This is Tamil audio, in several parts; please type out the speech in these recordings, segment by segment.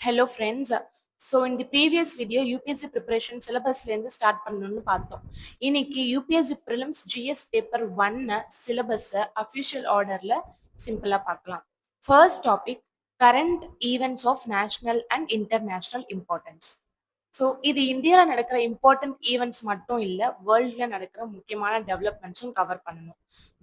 Hello friends. So in the previous video UPSC preparation syllabusல இருந்து ஸ்டார்ட் பண்ணணும்னு பார்த்தோம். இன்னைக்கு UPSC prelims GS paper 1 syllabus official orderல சிம்பிளா பார்க்கலாம். First topic current events of national and international importance. So இது இந்தியாவில் நடக்கிற இம்பார்ட்டன்ட் ஈவெண்ட்ஸ் மட்டும் இல்லை, வேர்ல்டில் நடக்கிற முக்கியமான டெவலப்மெண்ட்ஸும் கவர் பண்ணணும்.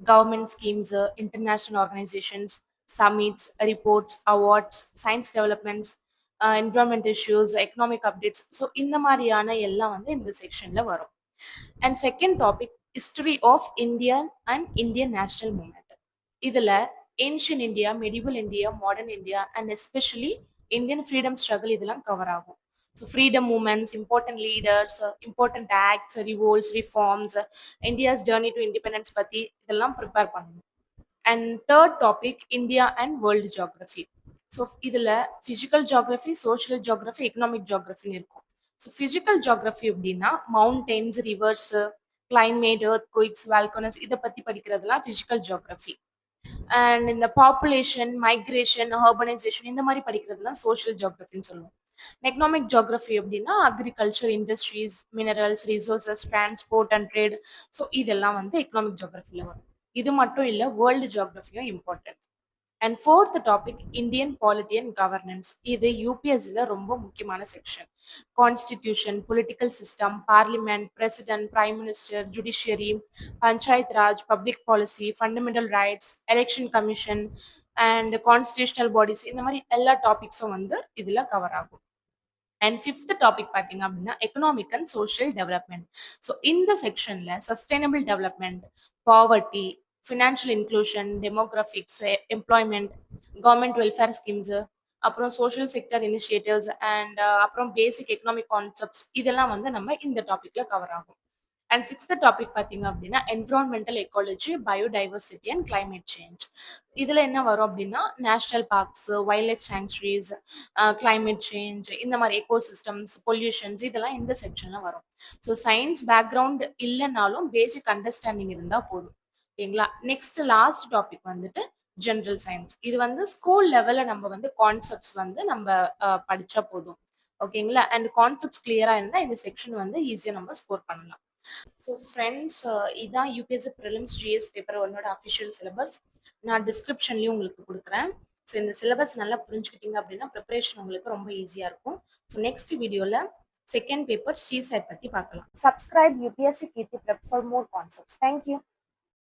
Government schemes, international organisations, summits, reports, awards, science developments, environment issues, economic updates, so இந்த மாதிரியான எல்லாம் வந்து இந்த செக்ஷனில் வரும். And second topic history of Indian and Indian national movement. இதில் ancient India, medieval India, modern India and especially Indian freedom struggle இதெல்லாம் கவர் ஆகும். So freedom movements, important leaders, important acts, revolts, reforms, India's journey to independence பற்றி இதெல்லாம் ப்ரிப்பேர் பண்ணணும். And third topic India and world geography. So இதில் physical geography, social geography, economic ஜியாகிரஃபின்னு இருக்கும். ஸோ ஃபிசிக்கல் ஜியாகிரஃபி அப்படின்னா mountains, rivers, climate, earthquakes, volcanoes இதை பற்றி படிக்கிறதுலாம் ஃபிசிக்கல் ஜியாகிரஃபி. அண்ட் இந்த பாப்புலேஷன், மைக்ரேஷன், ஹர்பனைசேஷன் இந்த மாதிரி படிக்கிறதுலாம் சோஷியல் ஜியாகிரஃபின்னு சொல்லுவோம். எக்கனாமிக் ஜியாகிரஃபி அப்படின்னா agriculture, industries, minerals, resources, transport and trade, so இதெல்லாம் வந்து எக்கனாமிக் ஜியாகிரஃபியில் வரும். இது மட்டும் இல்லை, வேர்ல்டு ஜியாகிரஃபியும் important. And fourth topic Indian polity and governance. இது யூபிஎஸ்சியில் ரொம்ப முக்கியமான section. Constitution, political system, parliament, president, prime minister, judiciary, Panchayat Raj, public policy, fundamental rights, election commission and constitutional bodies, இந்த மாதிரி எல்லா டாபிக்ஸும் வந்து இதில் கவர் ஆகும். அண்ட் ஃபிஃப்த் டாபிக் பார்த்தீங்க அப்படின்னா economic and social development. So இந்த செக்ஷனில் sustainable development, poverty, financial inclusion, டெமோக்ராஃபிக்ஸ், employment, government welfare schemes, அப்புறம் சோஷியல் செக்டர் இனிஷியேட்டிவ்ஸ் அண்ட் அப்புறம் பேசிக் எக்கனாமிக் கான்செப்ட்ஸ் இதெல்லாம் வந்து நம்ம இந்த டாப்பிக்கில் கவர் ஆகும். அண்ட் சிக்ஸ்த் டாபிக் பார்த்தீங்க அப்படின்னா environmental ecology, biodiversity and climate change. இதில் என்ன வரும் அப்படின்னா national parks, wild life sanctuaries, climate change, இந்த மாதிரி எக்கோசிஸ்டம்ஸ், பொல்யூஷன்ஸ் இதெல்லாம் இந்த செக்ஷனில் வரும். ஸோ சயின்ஸ் பேக்ரவுண்ட் இல்லைனாலும் பேசிக் அண்டர்ஸ்டாண்டிங் இருந்தால் போதும். ஓகேங்களா. நெக்ஸ்ட் லாஸ்ட் டாபிக் வந்துட்டு ஜென்ரல் சயின்ஸ். இது வந்து ஸ்கூல் லெவலில் நம்ம வந்து கான்செப்ட்ஸ் வந்து நம்ம படித்தா போதும். ஓகேங்களா. அண்ட் கான்செப்ட்ஸ் கிளியராக இருந்தால் இந்த செக்ஷன் வந்து ஈஸியாக நம்ம ஸ்கோர் பண்ணலாம். ஸோ ஃப்ரெண்ட்ஸ், இதான் UPSC prelims GS paper 1 official syllabus. நான் டிஸ்கிரிப்ஷன்லேயும் உங்களுக்கு கொடுக்குறேன். ஸோ இந்த சிலபஸ் நல்லா புரிஞ்சுக்கிட்டீங்க அப்படின்னா ப்ரிப்பரேஷன் உங்களுக்கு ரொம்ப ஈஸியாக இருக்கும். ஸோ நெக்ஸ்ட் வீடியோவில் செகண்ட் பேப்பர் சிசைட் பற்றி பார்க்கலாம். Subscribe UPSC Keerthi prep for more concepts. Thank you.